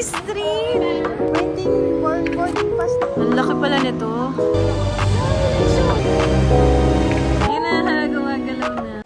Street! Boarding pass. Ang laki pala nito. Yan na, gumagalaw na.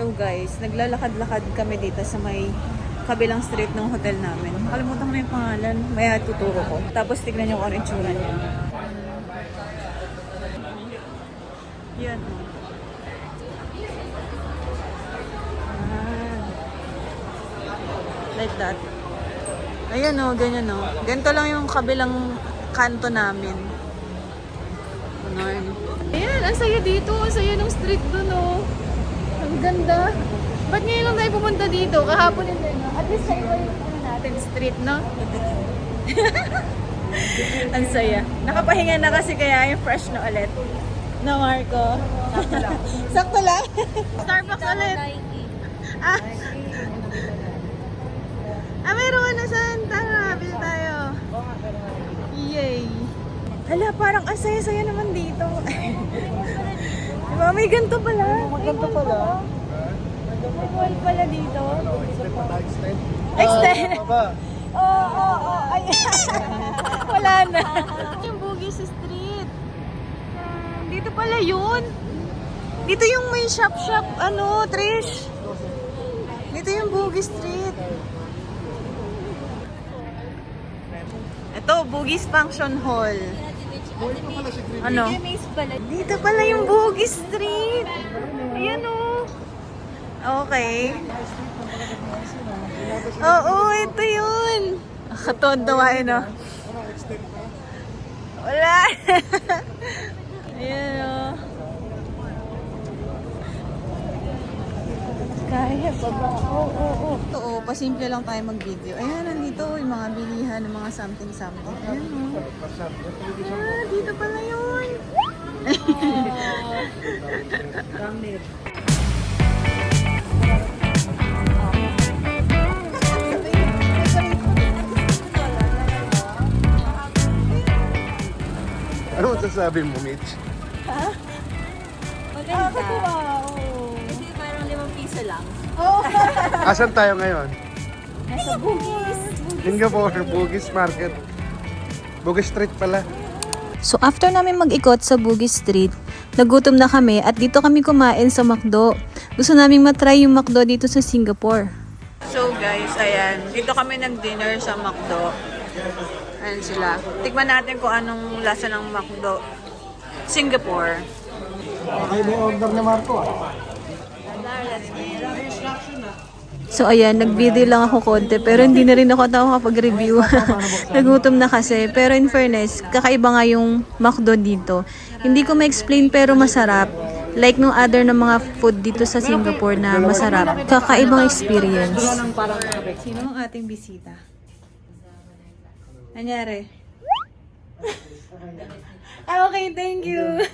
So guys, naglalakad-lakad kami dito sa may kabilang street ng hotel namin. Nakalimutan ko na yung pangalan. Maya tuturo ko. Tapos tignan nyo kung ano yung tsura niya. Yan. Like that. Ayan o, ganyan o. Ganito lang yung kabilang kanto namin. Ayan. Ayan, ang saya dito. Ang saya ng street dun o. Ang ganda. Ba't ngayon lang tayo pumunta dito? Kahapon yun din, no? At least sa iba yung natin street, no? Ang saya. Nakapahinga na kasi kaya yung fresh na ulit. No, Marco? Sakto lang. Sakto lang? Starbucks ulit. Meron na saan? Tara, bil tayo. Yay. Hala, parang ang saya-saya naman dito. Diba, may ganito pala. May ganito pala. May wall pala dito. Extend. Oo. Ay, wala na. Yung Bugis Street. Dito pala yun. Dito yung may shop-shop, Trish. Dito yung Bugis Street. Ito, Bugis Function Hall. Ano? Dito pala yung Bugis Street. Ayan o. Okay. Oo, ito yun. Katondawain o. Wala. Ayan o. Kaya pa ba? Oo, pasimple lang tayo mag-video. Ayan, nandito yung mga bilihan ng mga something-something. Ayan o. Dito pala yun. Ano masasabi mo, Mitch? Ha? Maganda. Kasi parang 5 piso lang. Asan tayo ngayon? Nasa Bugis. Singapore, Bugis Market. Bugis Street pala. So after namin mag-ikot sa Bugis Street, nagutom na kami at dito kami kumain sa McDo. Gusto namin matry yung McDo dito sa Singapore. So guys, ayan. Dito kami nag-dinner sa McDo. Ayan sila. Tikman natin kung anong lasa ng McDo. Singapore. Ay, may order ni Marco So ayan, nag-video lang ako konti pero hindi na rin ako nakapag-review. Nagutom na kasi. Pero in fairness, kakaiba nga yung McDo dito. Hindi ko ma-explain pero masarap. Like nung other na mga food dito sa Singapore na masarap. Kakaibang experience. Sino ang ating bisita? Nangyari? Okay, thank you.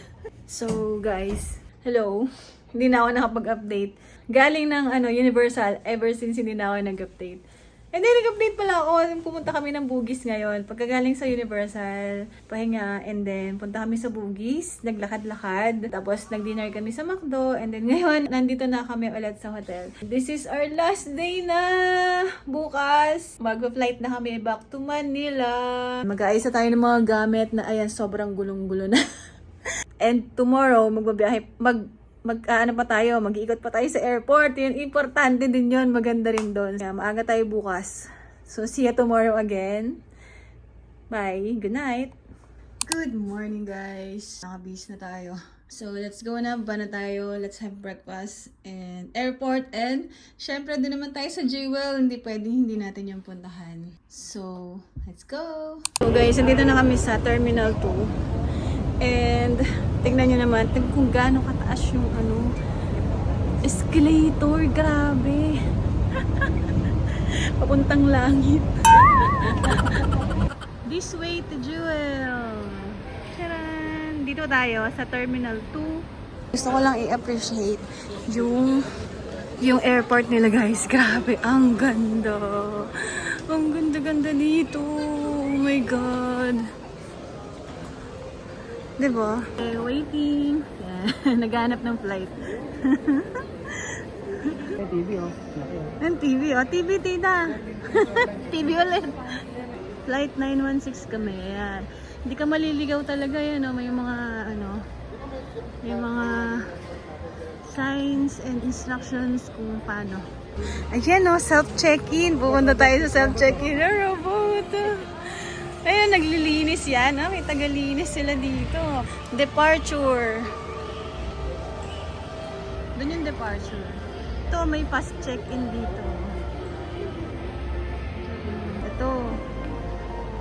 So guys, hello. Hindi na ako nakapag-update. Galing ng Universal ever since hindi na ako nag-update. And then nag-update pala ako. Pumunta kami ng Bugis ngayon. Pagkagaling sa Universal, pahinga, and then punta kami sa Bugis, naglakad-lakad. Tapos nag-dinner kami sa McDo. And then ngayon, nandito na kami ulit sa hotel. This is our last day na! Bukas, mag-flight na kami back to Manila. Mag-aayos na tayo ng mga gamit na ayan, sobrang gulong-gulo na. And tomorrow, mag-iikot pa tayo sa airport. Yun, importante din yun. Maganda rin doon. Kaya maaga tayo bukas. So, see you tomorrow again. Bye. Good night. Good morning, guys. Nakabis na tayo. So, let's go na. Bana tayo. Let's have breakfast and airport. And, syempre, doon naman tayo sa Jewel. Hindi pwedeng hindi natin yung puntahan. So, let's go. So, guys, nandito na kami sa Terminal 2. And, tignan nyo naman kung gaano kataas yung escalator. Grabe. Papuntang langit. This way to Jewel. Charan! Dito tayo sa Terminal 2. Gusto ko lang i-appreciate yung airport nila, guys. Grabe, ang ganda. Ang ganda-ganda dito. Oh my God. Diba? Waiting. Yeah. Naghanap ng flight. yung TV, oh. Laki, oh. Ang TV, oh. TV, tita. TV ulit. Flight 916 kami. Ayan. Hindi ka maliligaw talaga yan, oh. May mga, may mga signs and instructions kung paano. Ayan, oh. Self-check-in. Pupunta tayo sa self-check-in. Robot. Ayan, naglilinis yan. Ah. May tagalinis sila dito. Departure. Doon yung departure. Ito, may fast check-in dito. Ito.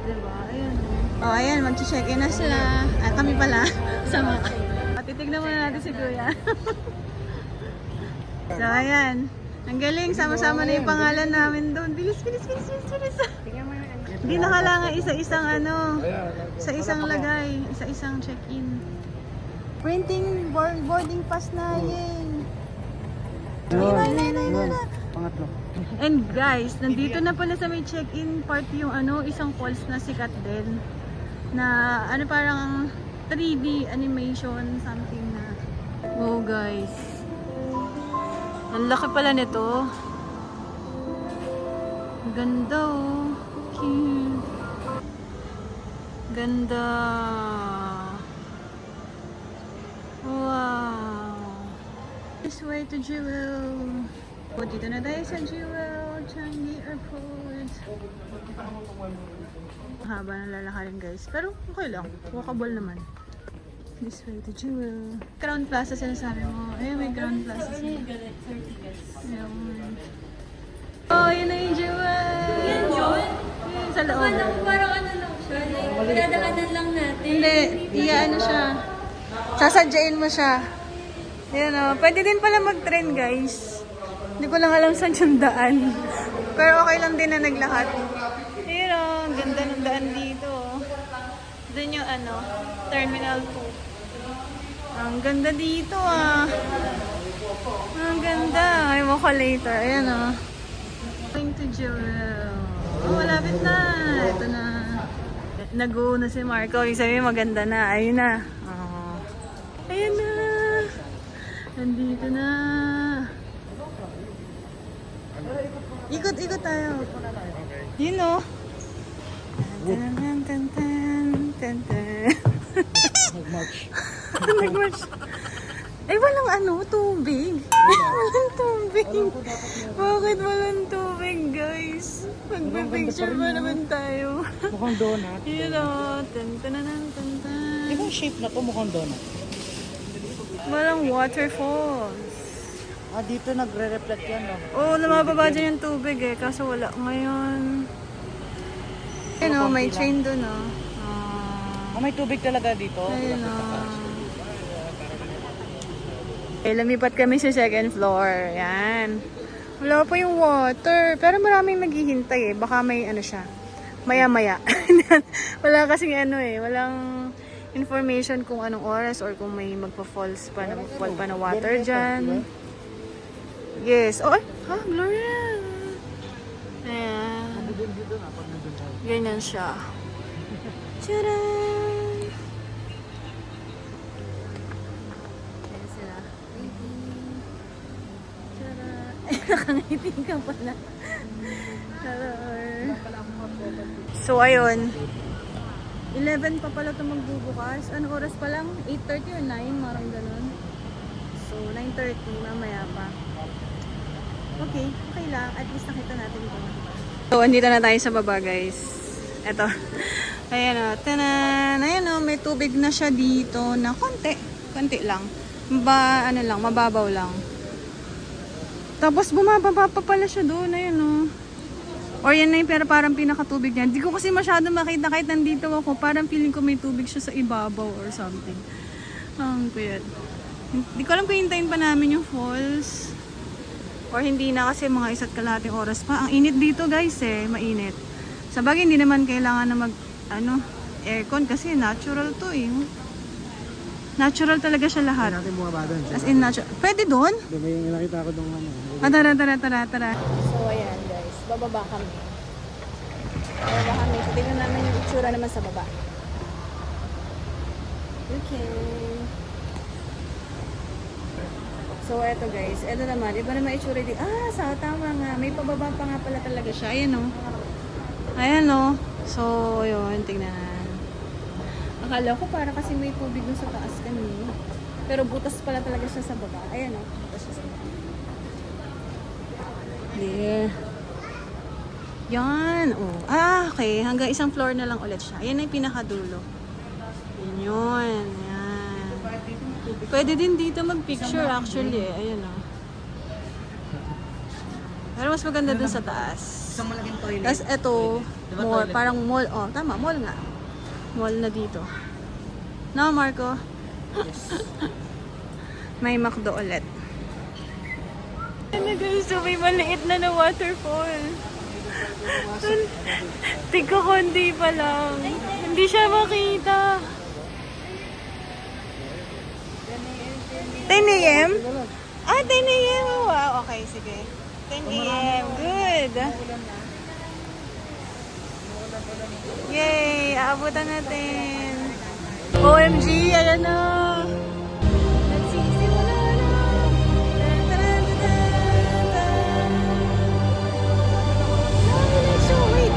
Diba? Ayan. Oh, ayan. Mag-check-in na sila. Ah, kami pala. Sama kayo. Titignan muna natin si Kuya. So, ayan. Ang galing. Sama-sama na yung pangalan namin doon. Bilis, bilis, bilis, bilis, bilis. Hindi na kailangan isa-isang sa isang lagay. Isa-isang check-in. Printing boarding pass na. Yay! Pangatlo. And guys, nandito na pala sa may check-in part yung isang falls na sikat din. Na parang 3D animation something na. Oh guys. Ang laki pala nito. Ang ganda oh. Cute. Ganda. Wow. This way to Jewel. O, dito na tayo sa Jewel Changi Airport. Haba na lalakarin guys. Pero okay lang. Walkable naman. This way to Jewel. Crown Plaza sinasabi mo. Ayun, may Crown Plaza sila. Ayun. Oh, yun na yung Jewel. Yan yun? Yun, sa loob. Parang lang siya. Pinadaanan lang natin. Hindi, siya. Sasadyain mo siya. Yan o. Pwede din pala mag-train guys. Hindi ko lang alam saan yung daan. Pero okay lang din na naglakad. Yan o. Ang ganda ng daan dito. Doon yung Terminal 2. Ang ganda dito ah. Ang ganda. Ay mo ko later. Ayan o. Going to Jewel. Oh, malapit na. Ito na. Nag-go na si Marco. Ibig sabihin maganda na. Ayun na. Oh. Ayun na. Nandito na. Ikot-ikot tayo. Yun o. Nag-march. Nag-march. Ay, walang tubig. Walang tubig. Bakit walang tubig, guys? Magpipicture ba naman tayo? Mukhang donut. Yun o. Tan-tan-tan-tan-tan. Di ba shape na to mukhang donut? Walang waterfalls. Ah, dito nagre-reflect yan, no? Oo, lumababa dyan yung tubig eh. Kaso wala ngayon. Ayun o, may chain dun o. Ah, may tubig talaga dito? Ayun o. Okay, lumipat kami sa second floor. Yan. Wala pa yung water. Pero maraming naghihintay eh. Baka may siya. Maya-maya. Wala kasing walang information kung anong oras or kung may magpa-falls pa na, fall pa na water dyan. Yes. Oh, Gloria. Ayan. Ganyan siya. Tcharan! Ayan sila. Tcharan! Ay, nakangiting ka pala. Hello. So, ayun. 11 pa pala ito magbubukas. Anong oras pa lang? 8:30 or 9? Marang ganun. So, 9:30. Mamaya pa. Okay. Okay lang. At least nakita natin ito. So, andito na tayo sa baba, guys. Eto. Ayan o. Tanan! Ayan o. May tubig na siya dito na konti. Konti lang. Mababaw lang. Tapos, bumababa pa pala siya doon. Ayan o. Or yan na yung pero parang pinakatubig niya. Hindi ko kasi masyado makita kahit nandito ako. Parang feeling ko may tubig siya sa ibabaw or something. Kuyat. Hindi ko alam kung hintayin pa namin yung falls. Or hindi na kasi mga 1 kalahating oras pa. Ang init dito guys mainit. Sabagay hindi naman kailangan na aircon kasi natural to eh. Natural talaga siya lahat. Natin bumaba doon. As in natural. Pwede doon? May nakita ko doon Tara. So ayan guys, bababa kami. So tingnan namin yung itsura naman sa baba. Okay. So, eto guys. Eto naman. Iba naman itsura dito. Ah, tama nga. May pababa pa nga pala talaga siya. Ayan o. Ayan o. So, yun. Tingnan. Akala ko para kasi may tubig dun sa taas kanina. Pero butas pala talaga siya sa baba. Ayan o. Butas siya sa baba. There. Yan. Oh. Ah, okay. Hanggang isang floor na lang ulit siya. Ayan na yung pinakadulo. Yun. Yan. Pwede din dito mag-picture actually eh. Ayan o. Pero mas maganda dun sa taas. Isang malaking toilet. Tapos eto, Diba mall. toilet? Parang mall. Oh, tama. Mall nga. Mall na dito. No, Marco? May McDo ulit. Ano guys, so may maliit na na waterfall. Tigko kundi pa lang. Hindi siya makita. 10 a.m.? Ah, 10 a.m. Oh, wow, okay, sige. 10 a.m. Good. Yay! Aabutan natin. OMG! Ayan na! Nagsisimula na! Let's show, wait!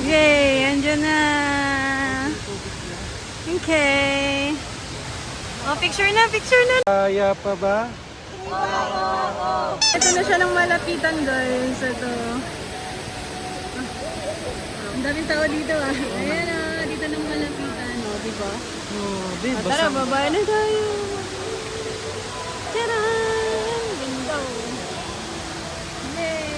Yay! Andyan na! Okay. Oh, picture na! Picture na! Kaya pa ba? Ito na siya ng malapitan, guys. Ito. Ang daming tao dito, ah. Ayan na, dito ng malapitan. O, diba? Tara, baba na tayo. Tcharan! Ganda, oh. Yay!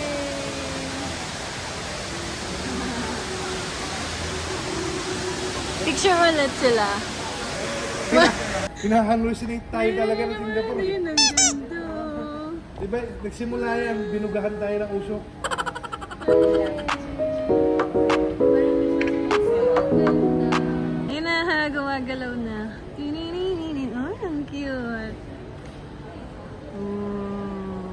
Picture ulit sila. Hinahallucinate tayo talaga ng Singapore. Ayun, ang ganda. Diba, nagsimula yan, binugahan tayo ng usok. Ayun na, ha, gumagalaw na. Tinininin. Oh, ang cute. Oh.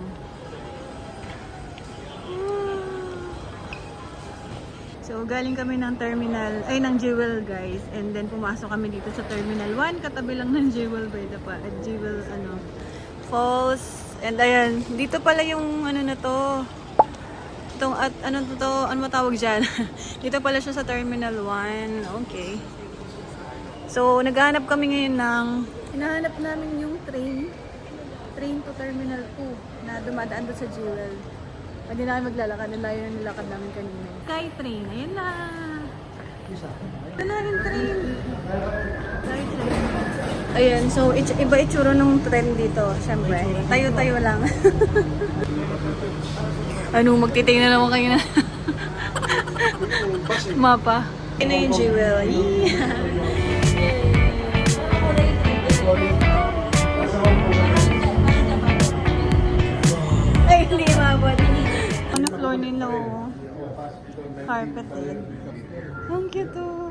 So, galing kami ng terminal, ay, ng Jewel, guys. And then, pumasok kami dito sa Terminal 1. Katabi lang ng Jewel by the at Jewel, Falls. And ayan, dito pala yung, na to. Itong, at, ano matawag dyan? Dito pala siya sa Terminal 1. Okay. So, naghahanap kami ngayon ng, hinahanap namin yung train to Terminal 2 na dumadaan doon sa Jewel. Hindi na kami maglalakad, nalayo na nilakad namin kanina. Sky train, ayun na! Ito na yung train! Sky train. Ayan, so iba itsura ng train dito, syempre. Tayo-tayo lang. Ano, magtitingin na naman kayo na mapa. Ito na yung Jewel. Ay, hindi mabot. Ano floor nila, oh. Carpeted. Ang cute, oh.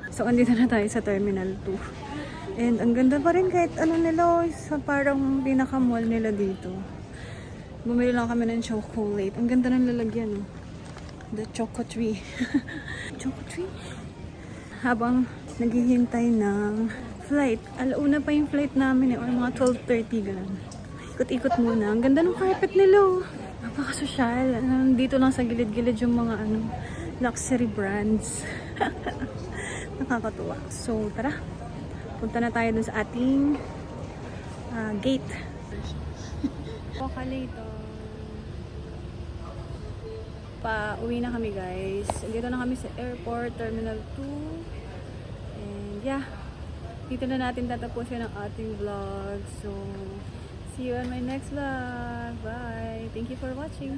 So, andito na tayo sa Terminal 2. And ang ganda pa rin kahit ano nila, oh, sa parang pinaka-mall nila dito. Bumili lang kami ng chocolate. Ang ganda ng lalagyan, oh. The Choco Tree. Choco Tree. Habang naghihintay ng flight. Alauna pa yung flight namin, or mga 12:30 ganun. Ikot-ikot muna. Ang ganda ng carpet nila, oh. Napaka-sosyal. Dito lang sa gilid-gilid yung mga luxury brands. Nakakatuwa. So, tara. Punta na tayo dun sa ating gate. Later. Pa-uwi na kami, guys. Dito na kami sa airport, Terminal 2. And yeah, dito na natin tatapusin ang ating vlog. So, see you on my next vlog. Bye! Thank you for watching.